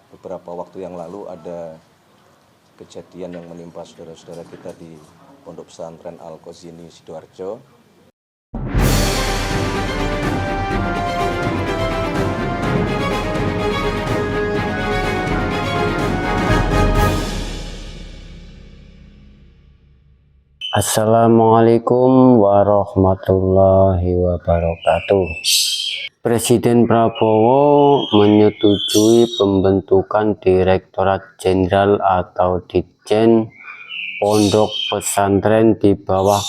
beberapa waktu yang lalu ada kejadian yang menimpa saudara-saudara kita di Pondok Pesantren Al-Qazini Sidoarjo. Assalamualaikum warahmatullahi wabarakatuh. Presiden Prabowo menyetujui pembentukan Direktorat Jenderal atau Ditjen Pondok Pesantren di bawah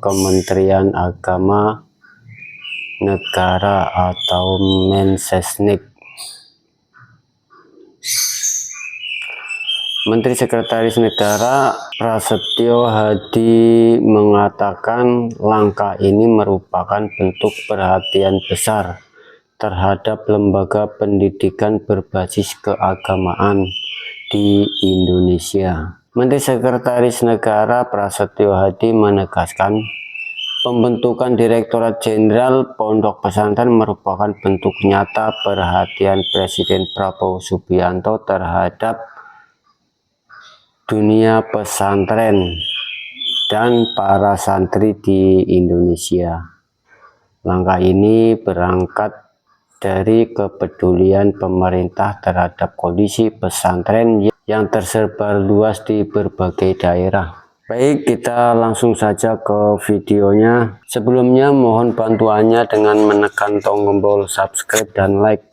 Kementerian Agama Negara atau Mensesnek. Menteri Sekretaris Negara Prasetyo Hadi mengatakan langkah ini merupakan bentuk perhatian besar terhadap lembaga pendidikan berbasis keagamaan di Indonesia. Menteri Sekretaris Negara Prasetyo Hadi menegaskan pembentukan Direktorat Jenderal Pondok Pesantren merupakan bentuk nyata perhatian Presiden Prabowo Subianto terhadap dunia pesantren dan para santri di Indonesia. Langkah ini berangkat dari kepedulian pemerintah terhadap kondisi pesantren yang tersebar luas di berbagai daerah. Baik, kita langsung saja ke videonya. Sebelumnya mohon bantuannya dengan menekan tombol subscribe dan like.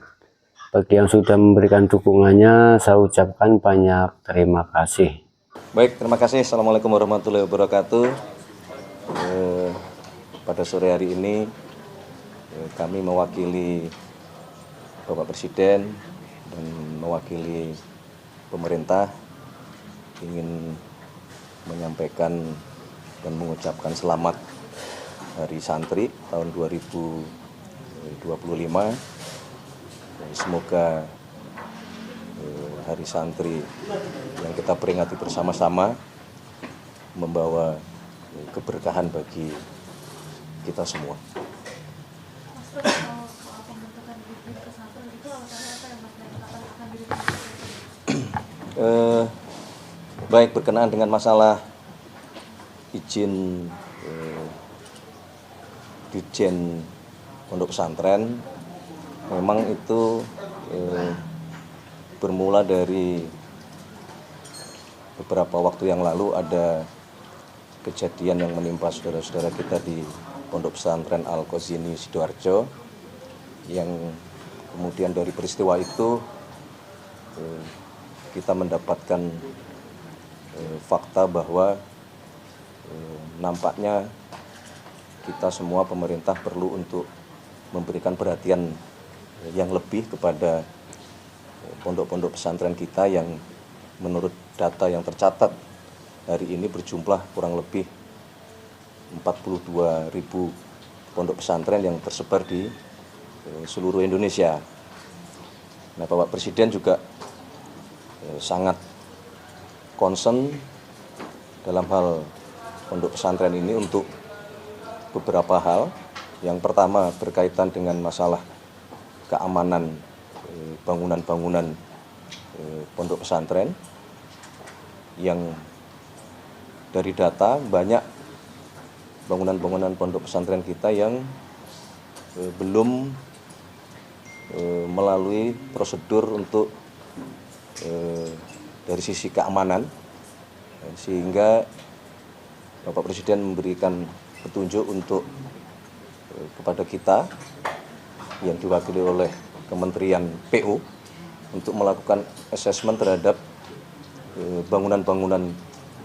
Bagi yang sudah memberikan dukungannya, saya ucapkan banyak terima kasih. Baik, terima kasih. Assalamualaikum warahmatullahi wabarakatuh. Pada sore hari ini kami mewakili Bapak Presiden dan mewakili pemerintah ingin menyampaikan dan mengucapkan selamat Hari Santri tahun 2025. Semoga Hari Santri yang kita peringati bersama-sama membawa keberkahan bagi kita semua. Baik, berkenaan dengan masalah izin Ditjen Pondok Pesantren, memang itu bermula dari beberapa waktu yang lalu ada kejadian yang menimpa saudara-saudara kita di Pondok Pesantren Al-Qazini Sidoarjo, yang kemudian dari peristiwa itu kita mendapatkan fakta bahwa nampaknya kita semua pemerintah perlu untuk memberikan perhatian yang lebih kepada pondok-pondok pesantren kita yang menurut data yang tercatat hari ini berjumlah kurang lebih 42.000 pondok pesantren yang tersebar di seluruh Indonesia. Nah, Bapak Presiden juga sangat concern dalam hal pondok pesantren ini untuk beberapa hal. Yang pertama berkaitan dengan masalah keamanan bangunan-bangunan pondok pesantren, yang dari data banyak bangunan-bangunan pondok pesantren kita yang belum melalui prosedur untuk dari sisi keamanan, sehingga Bapak Presiden memberikan petunjuk untuk kepada kita yang diwakili oleh Kementerian PU untuk melakukan asesmen terhadap bangunan-bangunan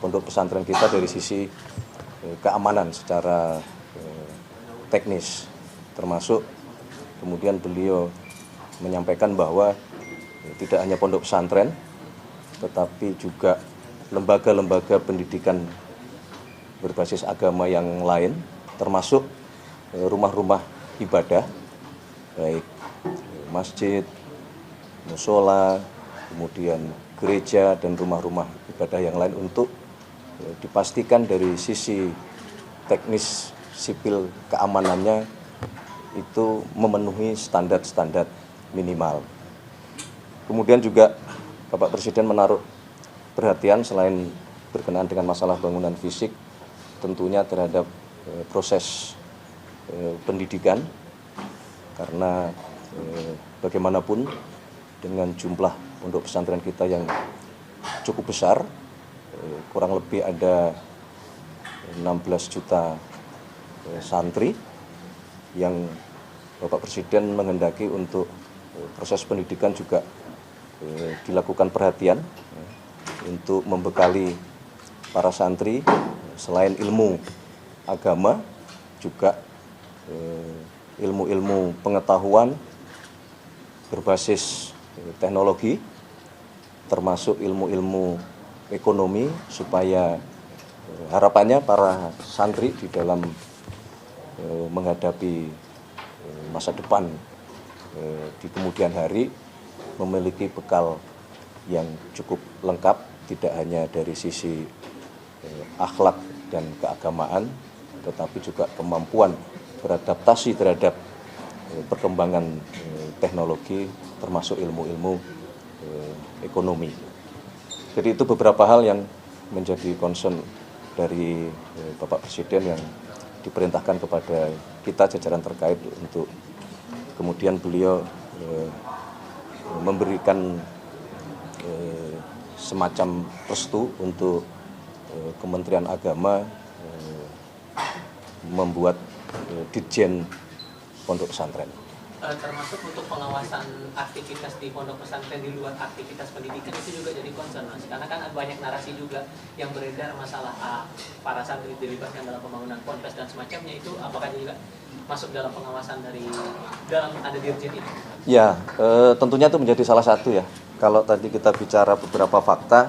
pondok pesantren kita dari sisi keamanan secara teknis, termasuk kemudian beliau menyampaikan bahwa tidak hanya pondok pesantren tetapi juga lembaga-lembaga pendidikan berbasis agama yang lain, termasuk rumah-rumah ibadah, baik masjid, musola, kemudian gereja dan rumah-rumah ibadah yang lain, untuk dipastikan dari sisi teknis sipil keamanannya itu memenuhi standar-standar minimal. Kemudian juga Bapak Presiden menaruh perhatian selain berkenaan dengan masalah bangunan fisik, tentunya terhadap proses pendidikan, karena bagaimanapun dengan jumlah pondok pesantren kita yang cukup besar, kurang lebih ada 16 juta santri yang Bapak Presiden menghendaki untuk proses pendidikan juga dilakukan perhatian untuk membekali para santri selain ilmu agama juga ilmu-ilmu pengetahuan berbasis teknologi, termasuk ilmu-ilmu ekonomi, supaya harapannya para santri di dalam menghadapi masa depan di kemudian hari memiliki bekal yang cukup lengkap, tidak hanya dari sisi akhlak dan keagamaan, tetapi juga kemampuan beradaptasi terhadap perkembangan teknologi, termasuk ilmu-ilmu ekonomi. Jadi itu beberapa hal yang menjadi concern dari Bapak Presiden yang diperintahkan kepada kita jajaran terkait untuk kemudian beliau memberikan semacam restu untuk Kementerian Agama membuat Ditjen Pondok Pesantren. Termasuk untuk pengawasan aktivitas di pondok pesantren di luar aktivitas pendidikan itu juga jadi concern, Mas. Karena kan banyak narasi juga yang beredar masalah para santri dilibatkan dalam pembangunan ponpes dan semacamnya, itu apakah juga masuk dalam pengawasan dari dalam ada dirjen ini? Ya, tentunya itu menjadi salah satu ya. Kalau tadi kita bicara beberapa fakta,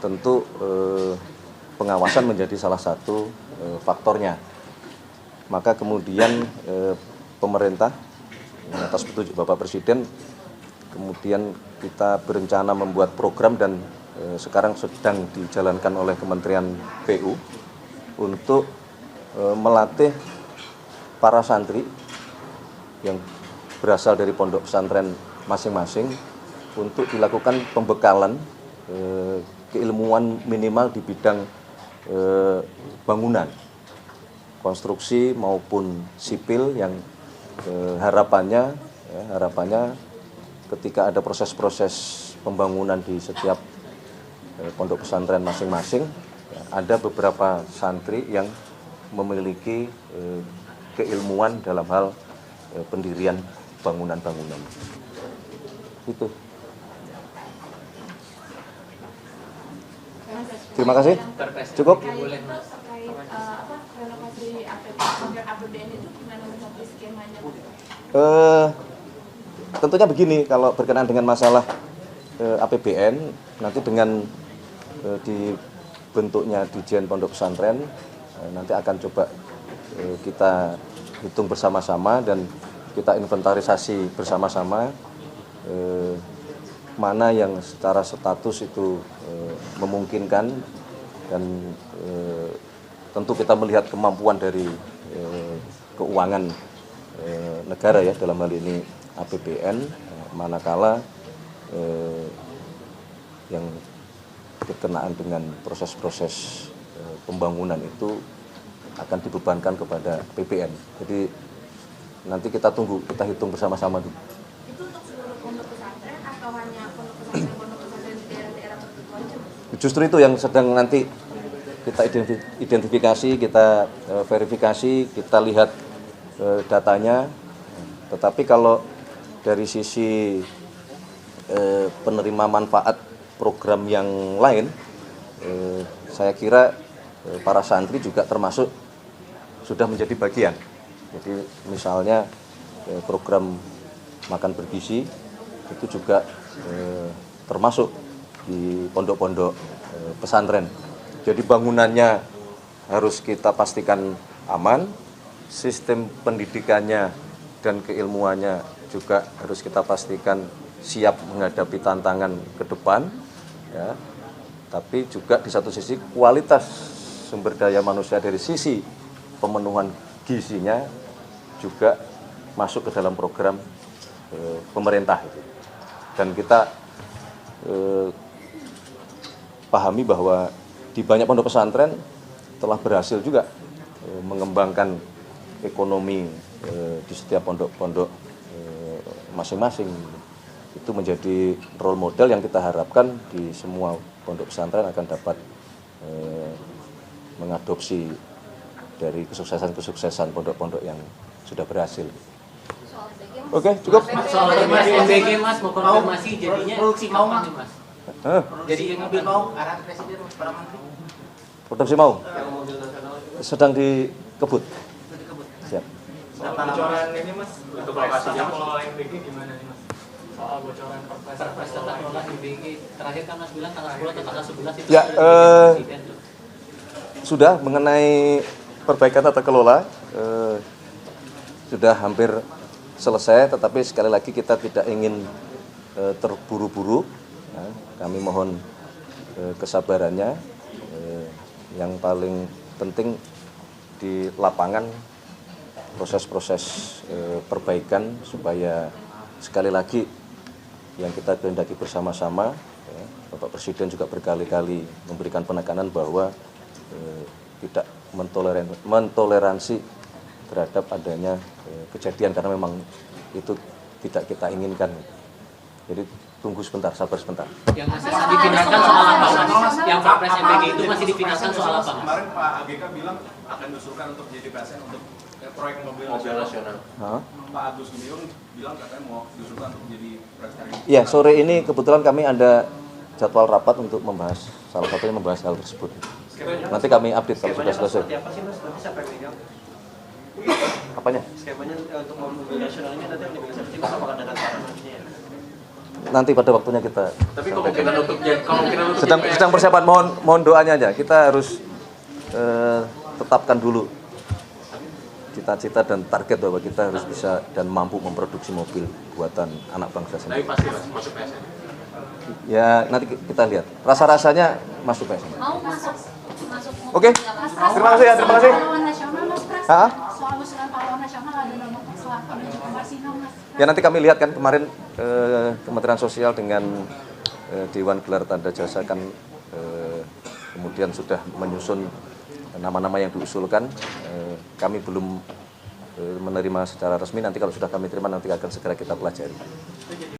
tentu pengawasan menjadi salah satu faktornya. Maka kemudian pemerintah atas petunjuk Bapak Presiden, kemudian kita berencana membuat program dan sekarang sedang dijalankan oleh Kementerian PU untuk melatih para santri yang berasal dari pondok pesantren masing-masing untuk dilakukan pembekalan keilmuan minimal di bidang bangunan, konstruksi maupun sipil yang harapannya ketika ada proses-proses pembangunan di setiap pondok pesantren masing-masing, ada beberapa santri yang memiliki keilmuan dalam hal pendirian bangunan-bangunan. Itu. Terima kasih. Cukup. Tentunya begini, kalau berkenaan dengan masalah APBN, nanti dengan dibentuknya Ditjen Pondok Pesantren, nanti akan coba kita hitung bersama-sama dan kita inventarisasi bersama-sama mana yang secara status itu memungkinkan, dan tentu kita melihat kemampuan dari keuangan negara ya, dalam hal ini APBN, manakala yang berkenaan dengan proses-proses pembangunan itu akan dibebankan kepada APBN. Jadi nanti kita tunggu, kita hitung bersama-sama dulu. Itu untuk seluruh pondok pesantren atau hanya pondok pesantren di daerah-daerah tertentu aja? Justru itu yang sedang nanti kita identifikasi, kita verifikasi, kita lihat datanya. Tetapi kalau dari sisi penerima manfaat program yang lain, saya kira para santri juga termasuk sudah menjadi bagian. Jadi misalnya program makan bergizi itu juga termasuk di pondok-pondok pesantren. Jadi bangunannya harus kita pastikan aman, sistem pendidikannya dan keilmuannya juga harus kita pastikan siap menghadapi tantangan ke depan, ya. Tapi juga di satu sisi kualitas sumber daya manusia dari sisi pemenuhan gizinya juga masuk ke dalam program pemerintah itu. Dan kita pahami bahwa di banyak pondok pesantren telah berhasil juga mengembangkan ekonomi di setiap pondok-pondok masing-masing. Itu menjadi role model yang kita harapkan di semua pondok pesantren akan dapat mengadopsi dari kesuksesan pondok-pondok yang sudah berhasil. Oke, cukup. Soal MBG Mas mau konfirmasi jadinya kapan nih Mas? Jadi yang mobil mau arahan presiden para menteri. Produksi mau sedang dikebut. Siap. Soal bocoran ini Mas, untuk lokasinya pengelola MBG gimana nih Mas? Soal bocoran Perpres tata kelola MBG terakhir kan Mas bilang tanggal 10 atau tanggal 11 itu Ya, sudah presiden. sudah mengenai perbaikan tata kelola sudah hampir selesai, tetapi sekali lagi kita tidak ingin terburu-buru. Ya, kami mohon kesabarannya. Yang paling penting di lapangan proses-proses perbaikan supaya sekali lagi yang kita kehendaki bersama-sama. Ya, Bapak Presiden juga berkali-kali memberikan penekanan bahwa tidak mentoleransi terhadap adanya kejadian karena memang itu tidak kita inginkan. Jadi tunggu sebentar, sabar sebentar. Yang masih dipindahkan soal apa Mas? Yang Perpres MBG itu masih dipindahkan soal apa Mas? Kemarin Pak AGK bilang akan diusulkan untuk jadi PSN untuk proyek mobil nasional. Pak Agus Gumiwang bilang katanya mau diusulkan untuk jadi presiden. Ya, sore ini kebetulan kami ada jadwal rapat untuk membahas, salah satunya membahas hal tersebut. Nanti kami update kalau sudah selesai. Seperti apa sih Mas? Nanti siapa yang megang? Apanya? Skemanya untuk mobil nasional ini nanti yang dipegang siapa sih Mas? Apakah dengan para nantinya ya? Nanti pada waktunya kita Tapi kemungkinan untuk sedang persiapan, mohon doanya aja. Kita harus tetapkan dulu cita-cita dan target bahwa kita harus bisa dan mampu memproduksi mobil buatan anak bangsa Tapi sendiri. pasti Mas masuk PSN. Ya, nanti kita lihat. Rasa-rasanya masuk PSN. Mau masuk Oke, terima kasih ya, terima kasih. pahlawan nasional Mas Pras. Hah? Soal usulan pahlawan nasional ada nama Pak Soeharto dan juga Marsino Mas. Ya, nanti kami lihat kan kemarin Kementerian Sosial dengan Dewan Gelar Tanda Jasa kan kemudian sudah menyusun nama-nama yang diusulkan. Kami belum menerima secara resmi, nanti kalau sudah kami terima nanti akan segera kita pelajari.